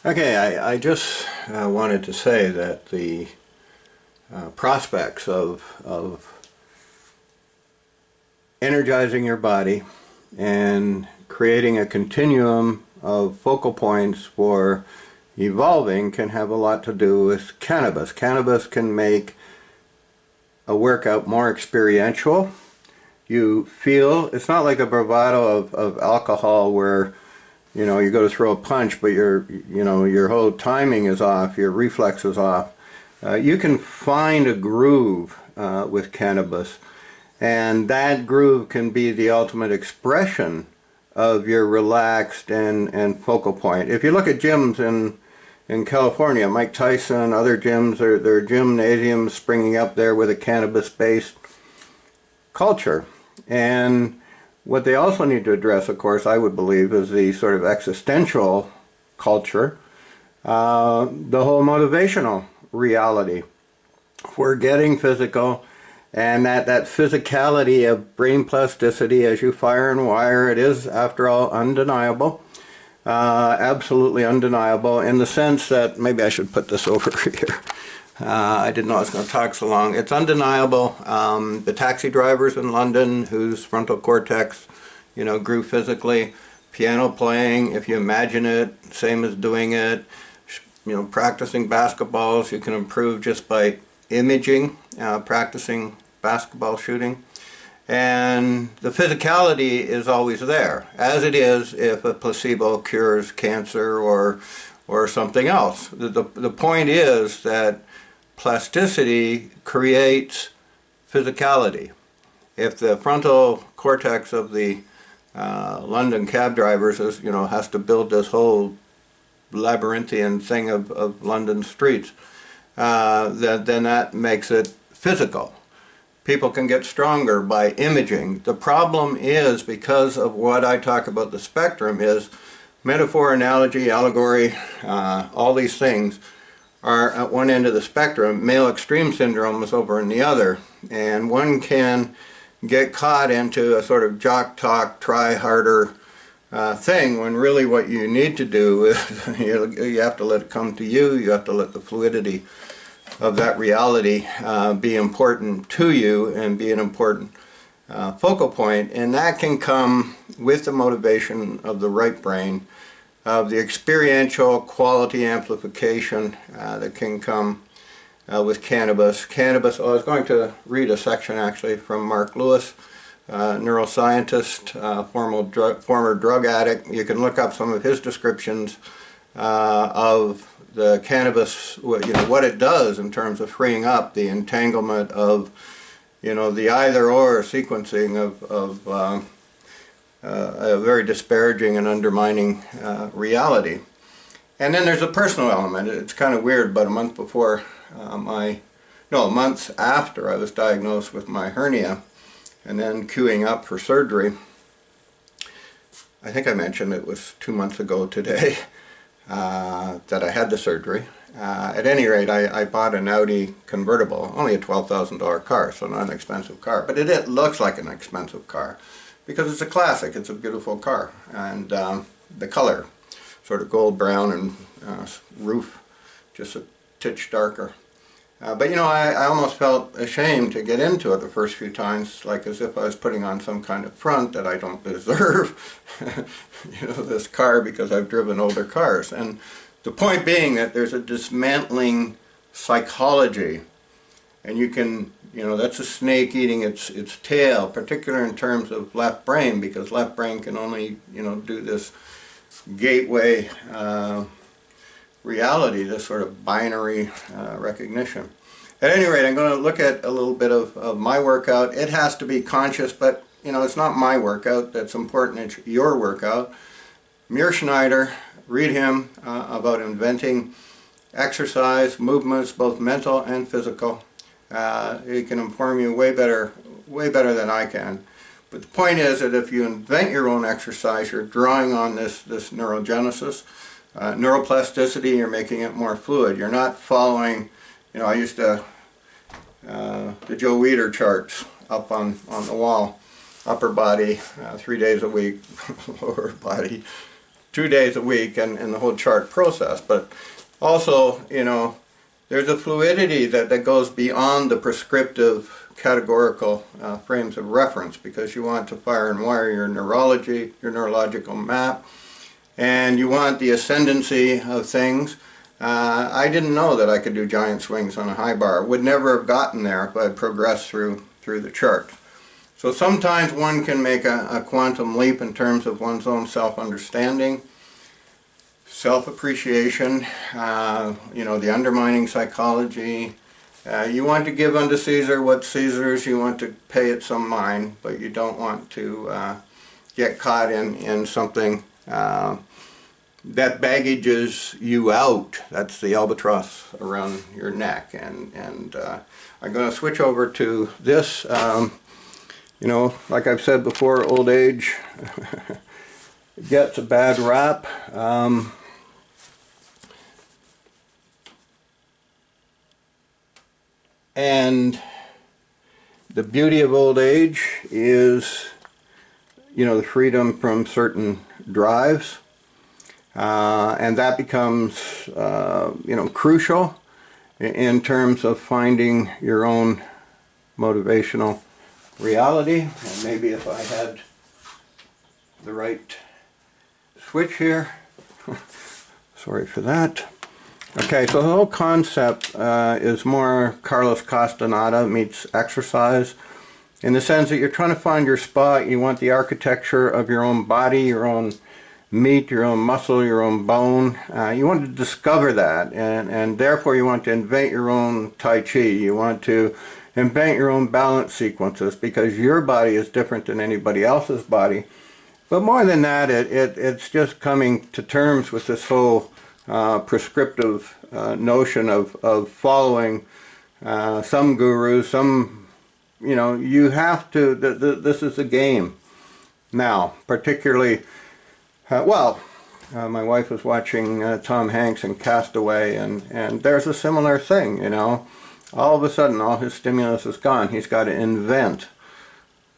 Okay, I just wanted to say that the prospects of energizing your body and creating a continuum of focal points for evolving can have a lot to do with cannabis. Cannabis can make a workout more experiential. You feel, it's not like a bravado of alcohol where you go to throw a punch, but your whole timing is off, your reflex is off. You can find a groove with cannabis, and that groove can be the ultimate expression of your relaxed and focal point. If you look at gyms in California, Mike Tyson, other gyms, there are gymnasiums springing up there with a cannabis-based culture. And what they also need to address, of course, I would believe, is the sort of existential culture, the whole motivational reality. We're getting physical, and that physicality of brain plasticity as you fire and wire, it is, after all, undeniable. Absolutely undeniable, in the sense that, maybe I should put this over here. I didn't know I was going to talk so long. It's undeniable. The taxi drivers in London whose frontal cortex, grew physically. Piano playing, if you imagine it, same as doing it. Practicing basketballs, you can improve just by imaging, practicing basketball shooting. And the physicality is always there, as it is if a placebo cures cancer or something else. The point is that plasticity creates physicality. If the frontal cortex of the London cab drivers has to build this whole labyrinthian thing of London streets, then that makes it physical. People can get stronger by imaging. The problem is, because of what I talk about the spectrum, is metaphor, analogy, allegory, all these things are at one end of the spectrum. Male extreme syndrome is over in the other, and one can get caught into a sort of jock talk, try harder thing, when really what you need to do is you have to let it come to you. You have to let the fluidity of that reality be important to you and be an important focal point, and that can come with the motivation of the right brain, of the experiential quality amplification that can come with cannabis. I was going to read a section actually from Mark Lewis, neuroscientist, former drug addict. You can look up some of his descriptions of the cannabis, what it does in terms of freeing up the entanglement of, the either-or sequencing of a very disparaging and undermining reality. And then there's a personal element. It's kind of weird, but a month after I was diagnosed with my hernia and then queuing up for surgery, I think I mentioned it was 2 months ago today that I had the surgery. At any rate, I bought an Audi convertible, only a $12,000 car, so not an expensive car, but it looks like an expensive car, because it's a classic. It's a beautiful car, and the color, sort of gold brown, and roof just a titch darker. But I almost felt ashamed to get into it the first few times, like as if I was putting on some kind of front that I don't deserve, this car, because I've driven older cars. And the point being that there's a dismantling psychology, and you can, that's a snake eating its tail, particularly in terms of left brain, because left brain can only, do this gateway reality, this sort of binary recognition. At any rate, I'm going to look at a little bit of my workout. It has to be conscious, but it's not my workout that's important, it's your workout. Muir Schneider, read him about inventing exercise, movements, both mental and physical. He can inform you way better than I can. But the point is that if you invent your own exercise, you're drawing on this neurogenesis. Neuroplasticity, you're making it more fluid. You're not following, I used to, the Joe Weider charts up on the wall. Upper body, 3 days a week, lower body, 2 days a week and the whole chart process. But also, you know, there's a fluidity that goes beyond the prescriptive categorical frames of reference, because you want to fire and wire your neurology, your neurological map, and you want the ascendancy of things. I didn't know that I could do giant swings on a high bar. Would never have gotten there if I'd progressed through the chart. So sometimes one can make a quantum leap in terms of one's own self-understanding, self-appreciation, you know, the undermining psychology. You want to give unto Caesar what's Caesar's, you want to pay it some mind, but you don't want to get caught in something that baggages you out. That's the albatross around your neck. And I'm going to switch over to this. You know, like I've said before, old age gets a bad rap. And the beauty of old age is, you know, the freedom from certain drives. And that becomes, you know, crucial in terms of finding your own motivational reality. And maybe if I had the right switch here. Sorry for that. Okay, so the whole concept is more Carlos Castaneda meets exercise, in the sense that you're trying to find your spot. You want the architecture of your own body, your own meat, your own muscle, your own bone. You want to discover that, and therefore you want to invent your own Tai Chi. You want to invent your own balance sequences, because your body is different than anybody else's body. But more than that, it's just coming to terms with this whole prescriptive notion of following some guru, some, you know, you have to, this is a game. Now, particularly, my wife was watching Tom Hanks in Castaway, and there's a similar thing, you know. All of a sudden, all his stimulus is gone. He's got to invent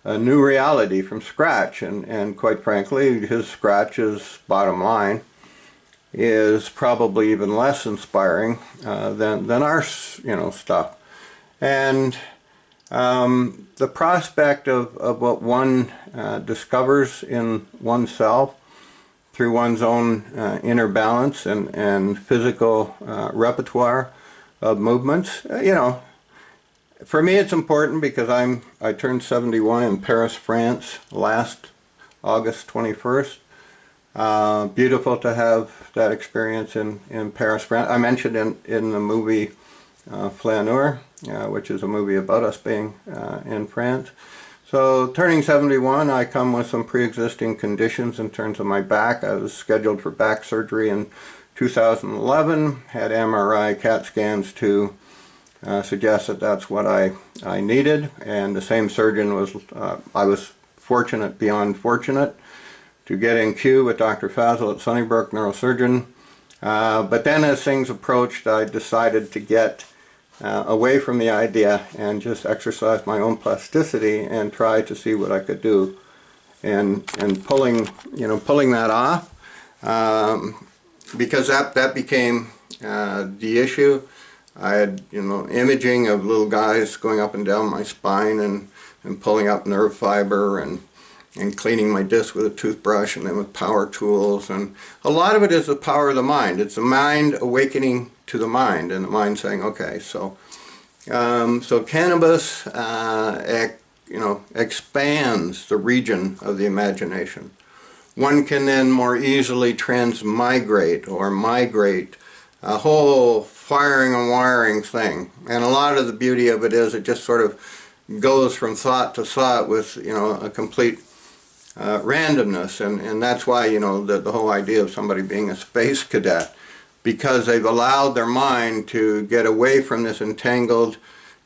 a new reality from scratch, and quite frankly, his scratch's bottom line is probably even less inspiring than our, you know, stuff. And the prospect of what one discovers in oneself through one's own inner balance and physical repertoire of movements, you know, for me it's important because I turned 71 in Paris, France last August 21st. Beautiful to have that experience in Paris, France. I mentioned in the movie Flaneur, which is a movie about us being in France. So turning 71, I come with some pre-existing conditions in terms of my back. I was scheduled for back surgery in 2011, had MRI, CAT scans to suggest that that's what I needed, and the same surgeon was, I was fortunate beyond fortunate to get in queue with Dr. Fazel at Sunnybrook, neurosurgeon. But then as things approached, I decided to get away from the idea and just exercise my own plasticity and try to see what I could do. And pulling that off, because that became the issue. I had, you know, imaging of little guys going up and down my spine and pulling up nerve fiber and cleaning my disc with a toothbrush, and then with power tools. And a lot of it is the power of the mind. It's the mind awakening to the mind, and the mind saying, okay, so cannabis, you know, expands the region of the imagination. One can then more easily transmigrate or migrate a whole firing and wiring thing. And a lot of the beauty of it is it just sort of goes from thought to thought with, you know, a complete randomness. And that's why, you know, the whole idea of somebody being a space cadet, because they've allowed their mind to get away from this entangled,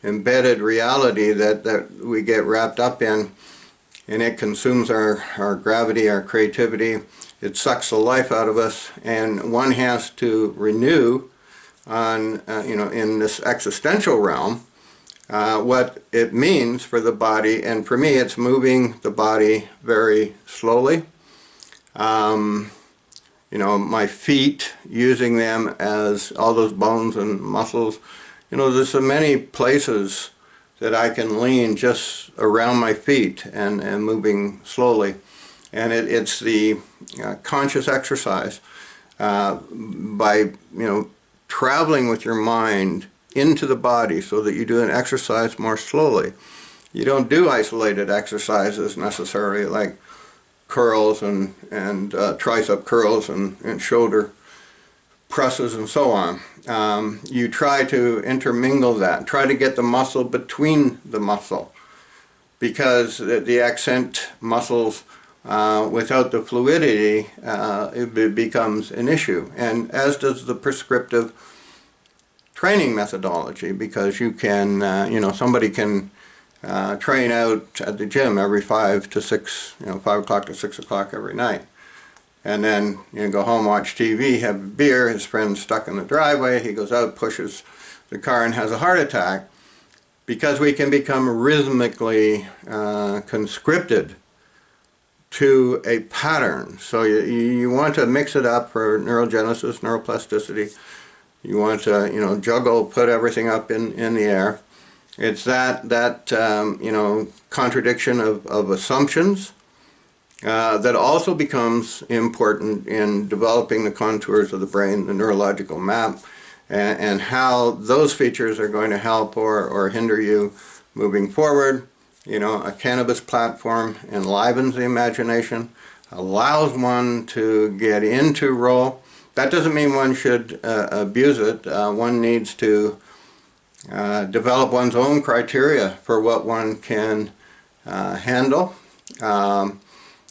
embedded reality that we get wrapped up in, and it consumes our gravity, our creativity. It sucks the life out of us, and one has to renew on, you know, in this existential realm, what it means for the body. And for me, it's moving the body very slowly. you know, my feet, using them as all those bones and muscles. You know, there's so many places that I can lean just around my feet and moving slowly. And it's the conscious exercise by, you know, traveling with your mind into the body so that you do an exercise more slowly. You don't do isolated exercises necessarily, like curls and tricep curls and shoulder presses and so on. You try to intermingle that, try to get the muscle between the muscle, because the accent muscles, without the fluidity, it becomes an issue, and as does the prescriptive training methodology, because you can, you know, somebody can train out at the gym every 5 to 6, you know, 5 o'clock to 6 o'clock every night. And then, you know, go home, watch TV, have a beer, his friend's stuck in the driveway, he goes out, pushes the car and has a heart attack, because we can become rhythmically conscripted to a pattern. So you want to mix it up for neurogenesis, neuroplasticity. You want to, you know, juggle, put everything up in the air. It's that you know, contradiction of assumptions that also becomes important in developing the contours of the brain, the neurological map, and how those features are going to help or hinder you moving forward. You know, a cannabis platform enlivens the imagination, allows one to get into role. That doesn't mean one should abuse it. One needs to develop one's own criteria for what one can handle.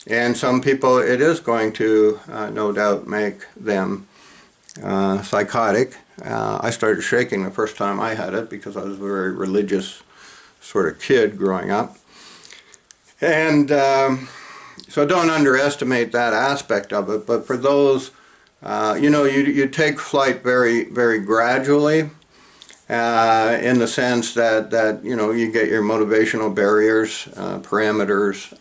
And some people, it is going to no doubt make them psychotic. I started shaking the first time I had it because I was a very religious sort of kid growing up. And so don't underestimate that aspect of it. But for those, you know, you take flight very, very gradually, in the sense that you know, you get your motivational barriers, parameters,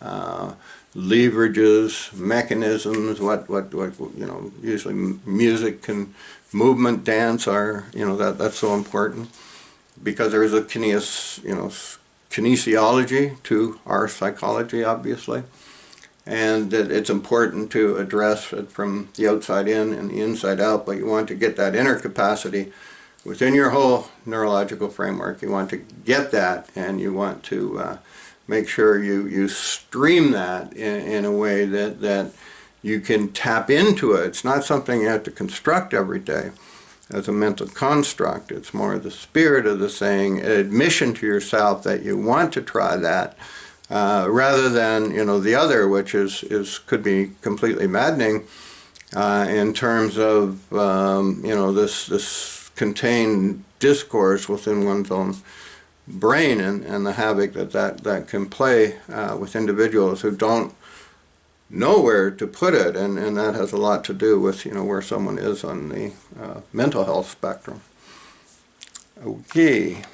leverages, mechanisms, what you know, usually music and movement, dance are, you know, that's so important, because there is a kinesiology to our psychology, obviously, and it's important to address it from the outside in and the inside out. But you want to get that inner capacity within your whole neurological framework. You want to get that, and you want to make sure you stream that in a way that you can tap into it. It's not something you have to construct every day as a mental construct. It's more the spirit of the saying, an admission to yourself that you want to try that, rather than, you know, the other, which could be completely maddening in terms of you know, this contained discourse within one's own brain, and the havoc that can play with individuals who don't know where to put it, and that has a lot to do with, you know, where someone is on the mental health spectrum. Okay.